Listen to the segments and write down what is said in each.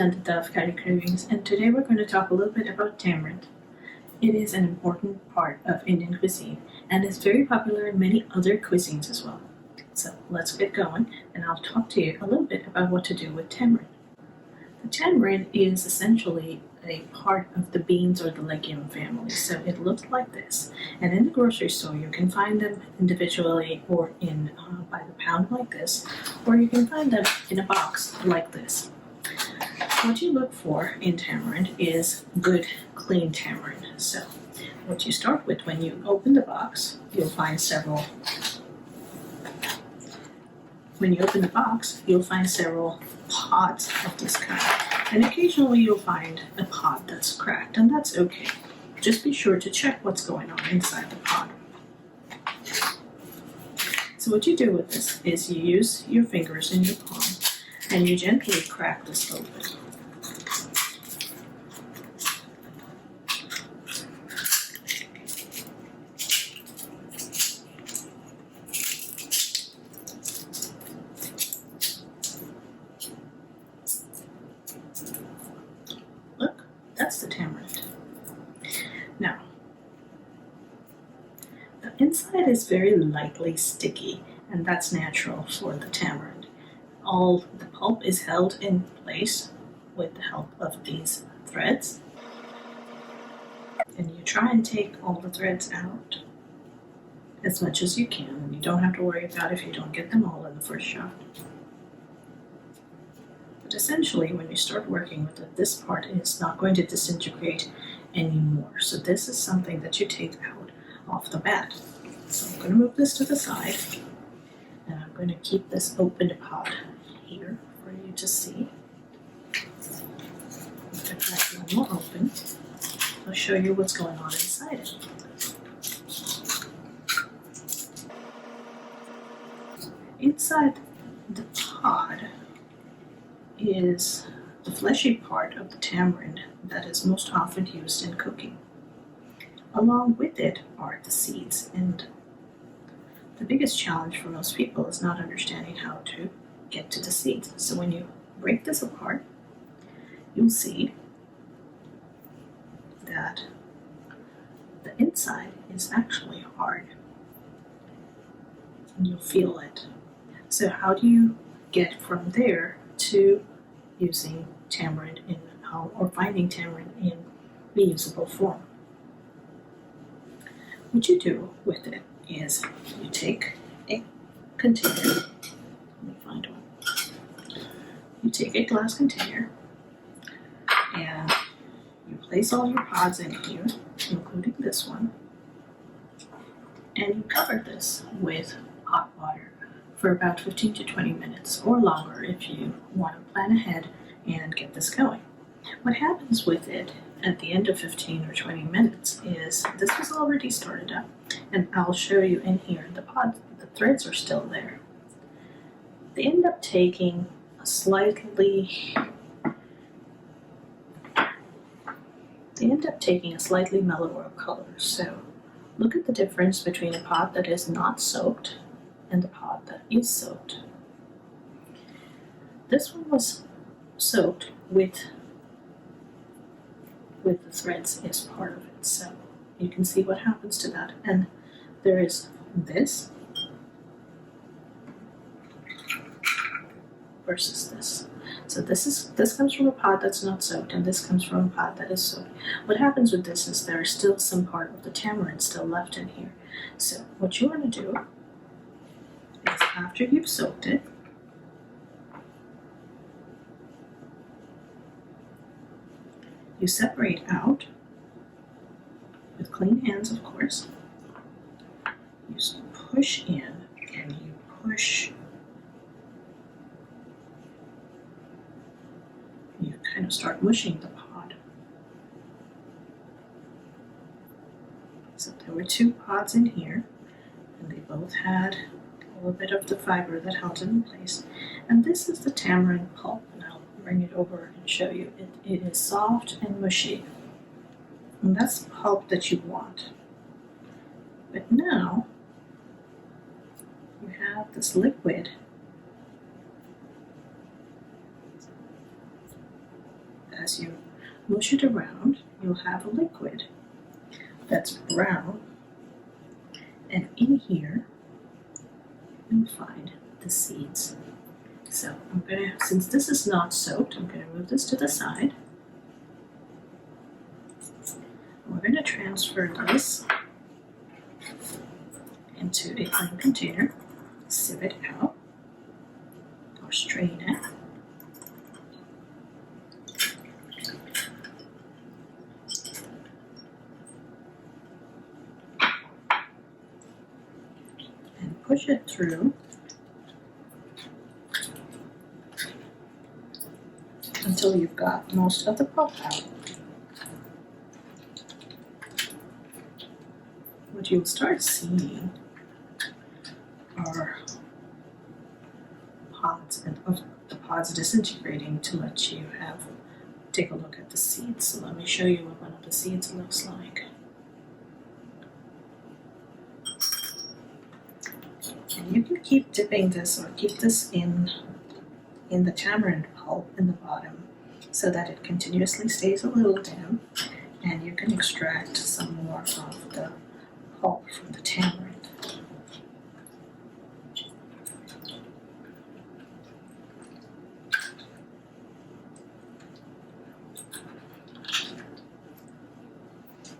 Nandita of Curry Cravings, and today we're going to talk a little bit about tamarind. It is an important part of Indian cuisine and is very popular in many other cuisines as well. So let's get going, and I'll talk to you a little bit about what to do with tamarind. The tamarind is essentially a part of the beans or the legume family, so it looks like this. And in the grocery store, you can find them individually or in by the pound like this, or you can find them in a box like this. What you look for in tamarind is good, clean tamarind. So what you start with when you open the box, you'll find several. When you open the box, you'll find several pods of this kind. And occasionally you'll find a pod that's cracked, and that's okay. Just be sure to check what's going on inside the pod. So what you do with this is you use your fingers in your palm and you gently crack this open. Look, that's the tamarind. Now, the inside is very lightly sticky, and that's natural for the tamarind. All the pulp is held in place with the help of these threads, and you try and take all the threads out as much as you can, and you don't have to worry about if you don't get them all in the first shot. But essentially, when you start working with it, this part is not going to disintegrate anymore. So this is something that you take out off the bat. So I'm going to move this to the side, and I'm going to keep this open pod here for you to see. Get that one more open. I'll show you what's going on inside it. Inside the pod is the fleshy part of the tamarind that is most often used in cooking. Along with it are the seeds, and the biggest challenge for most people is not understanding how to get to the seeds. So when you break this apart, you'll see that the inside is actually hard, and you'll feel it. So how do you get from there to using tamarind or finding tamarind in reusable form? What you do with it is you take a container. Let me find one. You take a glass container and you place all your pods in here, including this one, and you cover this with hot water for about 15 to 20 minutes or longer if you want to plan ahead and get this going. What happens with it at the end of 15 or 20 minutes is this was already started up, and I'll show you in here the threads are still there. They end up taking a slightly mellower color. So look at the difference between a pod that is not soaked and the pod that is soaked. This one was soaked with the threads as part of it. So you can see what happens to that. And there is this versus this. So this comes from a pod that's not soaked, and this comes from a pod that is soaked. What happens with this is there is still some part of the tamarind still left in here. So what you want to do is after you've soaked it, you separate out with clean hands, of course. You push in and you push. You kind of start mushing the pod. So there were two pods in here, and they both had a little bit of the fiber that held it in place. And this is the tamarind pulp. Bring it over and show you. It is soft and mushy, and that's the pulp that you want. But now you have this liquid as you mush it around, you'll have a liquid that's brown, and in here you'll find the seeds. So since this is not soaked, I'm gonna move this to the side. We're gonna transfer this into a clean container, sieve it out, or strain it. And push it through until you've got most of the pulp out. What you'll start seeing are pods, and of the pods disintegrating to let you take a look at the seeds. So let me show you what one of the seeds looks like. And you can keep dipping this or keep this in the tamarind pulp in the bottom so that it continuously stays a little damp, and you can extract some more of the pulp from the tamarind.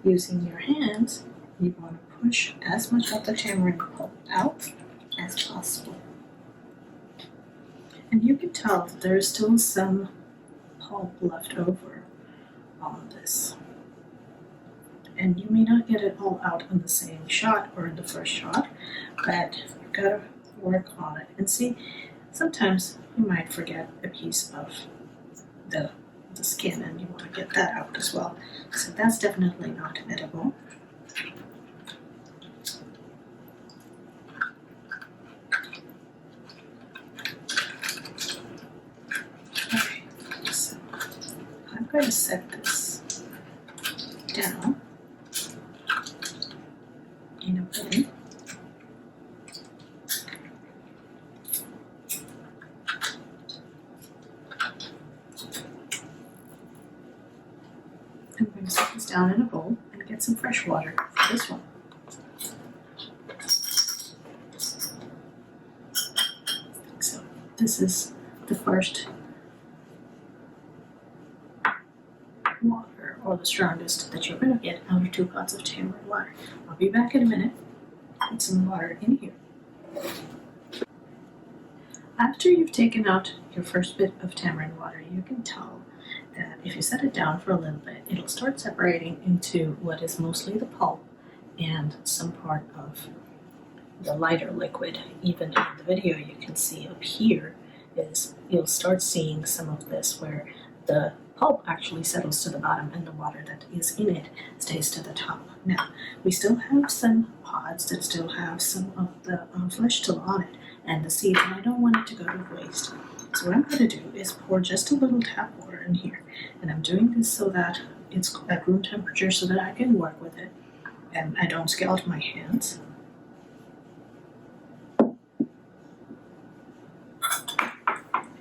Using your hands, you want to push as much of the tamarind pulp out as possible. And you can tell that there is still some pulp left over on this. And you may not get it all out in the same shot or in the first shot, but you've got to work on it. And see, sometimes you might forget a piece of the skin and you want to get that out as well. So that's definitely not edible. Okay, so I'm going to set this down in a bowl. I'm going to set this down in a bowl and get some fresh water for this one. So this is the first water, or the strongest, that you're going to get out of 2 pots of tamarind water. I'll be back in a minute. Put some water in here. After you've taken out your first bit of tamarind water, you can tell that if you set it down for a little bit, it'll start separating into what is mostly the pulp and some part of the lighter liquid. Even in the video you can see up here is you'll start seeing some of this where the pulp actually settles to the bottom and the water that is in it stays to the top. Now, we still have some pods that still have some of the flesh still on it and the seeds, and I don't want it to go to waste. So what I'm going to do is pour just a little tap water in here, and I'm doing this so that it's at room temperature so that I can work with it and I don't scald my hands.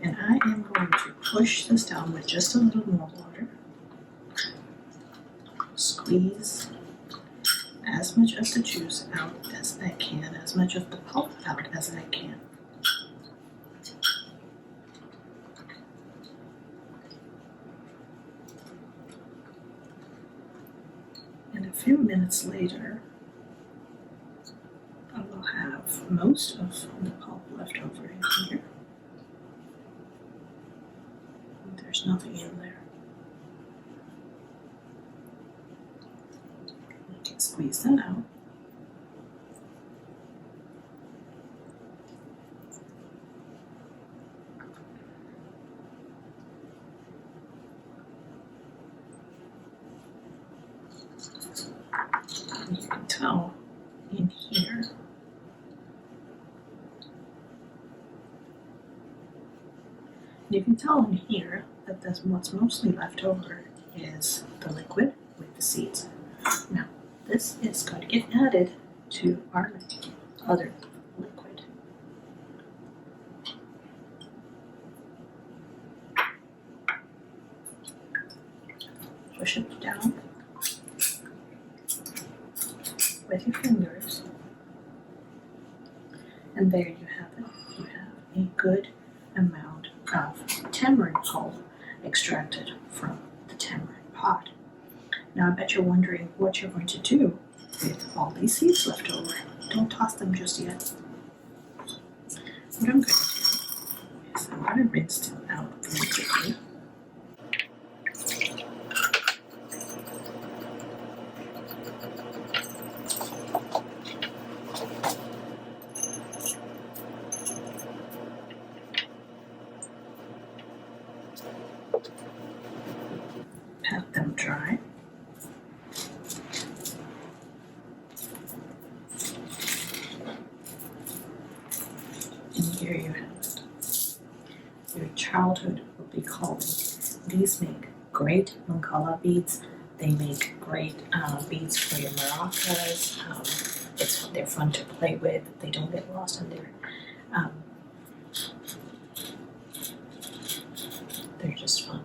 And I am going to push this down with just a little more water. Squeeze as much of the juice out as I can, as much of the pulp out as I can. And a few minutes later, I will have most of the pulp left over in here. There's nothing in there. You can squeeze that out. And you can tell in here that what's mostly left over is the liquid with the seeds. Now, this is going to get added to our other liquid. push it down with your fingers, and there you have it. You have a good amount of tamarind pulp extracted from the tamarind pod. Now I bet you're wondering what you're going to do with all these seeds left over. Don't toss them just yet. What I'm going to do is I'm going to rinse them out very quickly. Pat them dry. And here you have it. Your childhood will be calling. These make great mancala beads. They make great beads for your maracas. They're fun to play with. They don't get lost in there. They're just fun.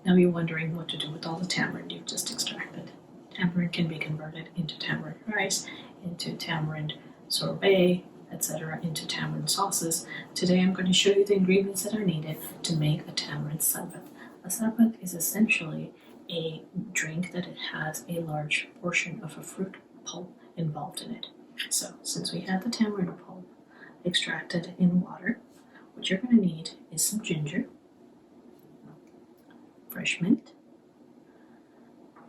Now you're wondering what to do with all the tamarind you've just extracted. Tamarind can be converted into tamarind rice, into tamarind sorbet, etc., into tamarind sauces. Today I'm going to show you the ingredients that are needed to make a tamarind sarbat. A sarbat is essentially a drink that it has a large portion of a fruit pulp involved in it. So since we have the tamarind pulp extracted in water, what you're going to need is some ginger, fresh mint,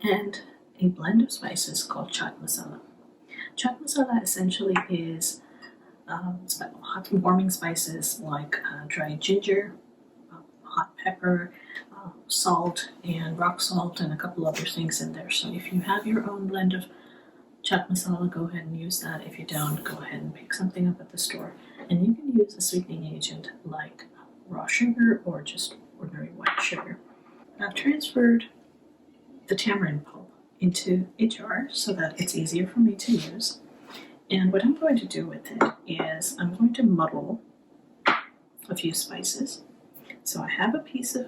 and a blend of spices called chaat masala. Chaat masala essentially is hot and warming spices like dried ginger, hot pepper, salt, and rock salt, and a couple other things in there. So if you have your own blend of chaat masala, go ahead and use that. If you don't, go ahead and pick something up at the store. And you can use a sweetening agent like raw sugar or just ordinary white sugar. I've transferred the tamarind pulp into a jar so that it's easier for me to use. And what I'm going to do with it is I'm going to muddle a few spices. So I have a piece of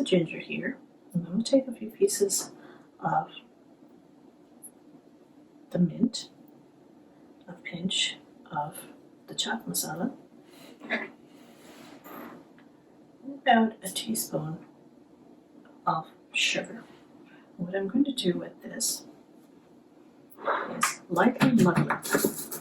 ginger here. I'm going to take a few pieces of the mint, a pinch of the chaat masala, about a teaspoon of sugar. What I'm going to do with this is lightly muddle it.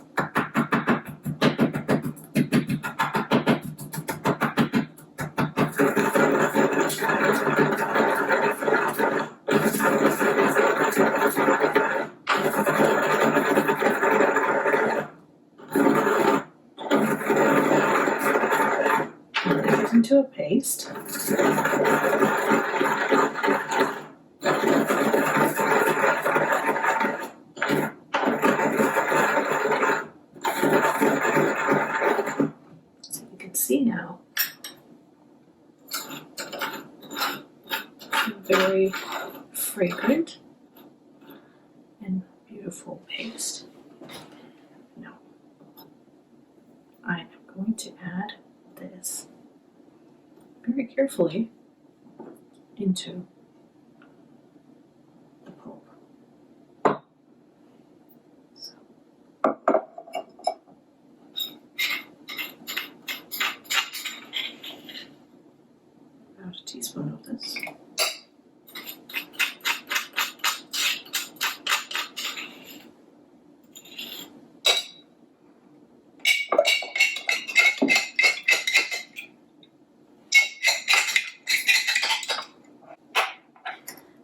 Into a paste. So you can see now, very fragrant and beautiful paste. Now, I am going to add this very carefully into the pulp. So, about a teaspoon of this.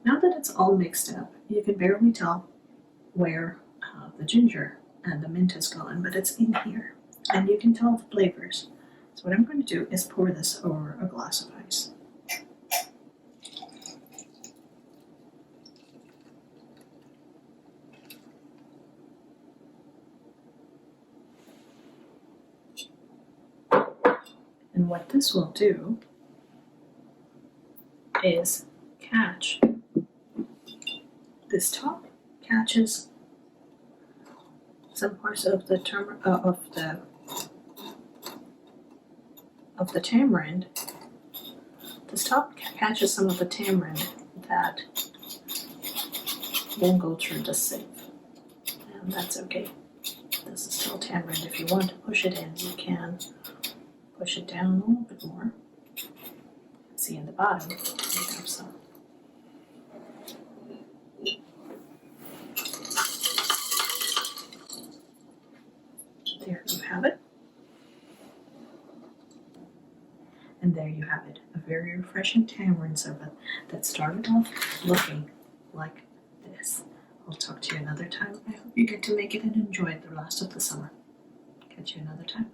Now that it's all mixed up, you can barely tell where the ginger and the mint has gone, but it's in here, and you can tell the flavors. So what I'm going to do is pour this over a glass of ice. And what this will do is catch, this top catches some parts of the tamarind. This top catches some of the tamarind that won't go through the sieve, and that's okay. This is still tamarind. If you want to push it in, you can push it down a little bit more. See in the bottom, we have some. There you have it. And there you have it, a very refreshing tamarind sarbat that started off looking like this. I'll talk to you another time. I hope you get to make it and enjoy it the rest of the summer. Catch you another time.